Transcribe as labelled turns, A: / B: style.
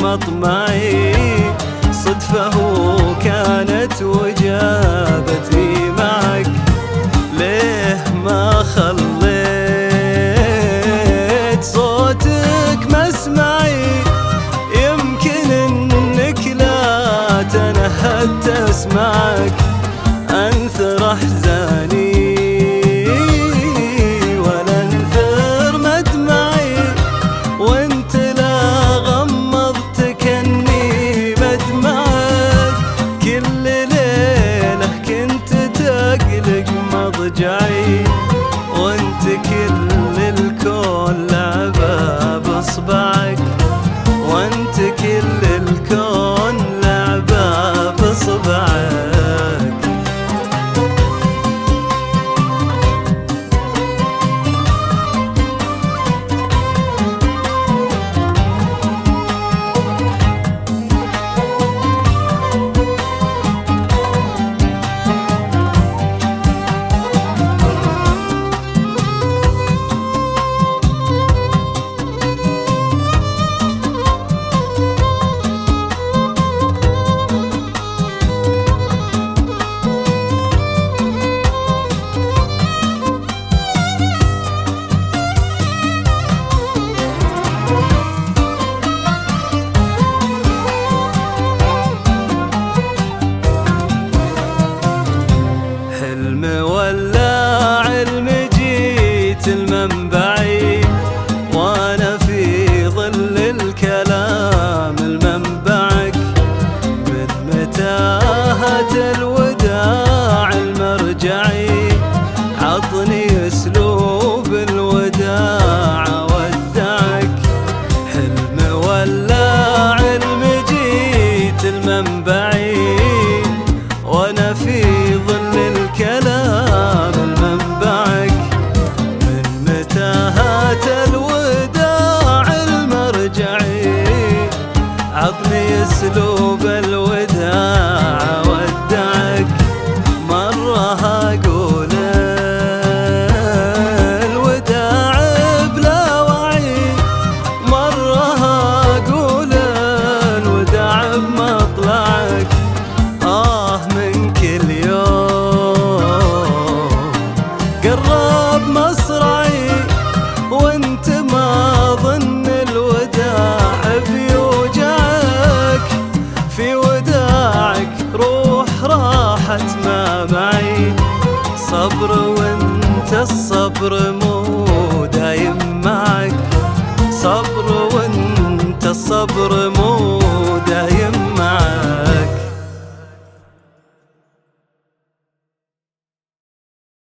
A: مطمعي، صدفة كانت وجابتني معك. ليه ما خليت صوتك مسمعي؟ يمكن انك لا تنهدت اسمعك. انثر احزاني ولا انثر مدمعي، وانت لا غمضت كني بدمعك. كل ليلة كنت تقلق مضجعي، وانت كل الكون لعبة باصبعك، وانت كل الكون لعبة باصبعك. حلم ولا علم جيت المنبعي، وانا في ظل الكلام المنبعك. من متاهة الوداع المرجعي، عطني اسلوب الوداع ودعك. حلم ولا علم جيت المنبعي، وانا في ظل الكلام المنبعك. من متاهات الوداع المرجعي، عطني اسلوب الوداع ودعك. مرة اقول الوداع بلا وعي، مرة اقول الوداع بمطلعك. من كل يوم قرب مصرعي، وانت ما ظن الوداع بيوجعك. في وداعك روح راحت ما معي، صبر وانت الصبر مو دايم معك، صبر وانت الصبر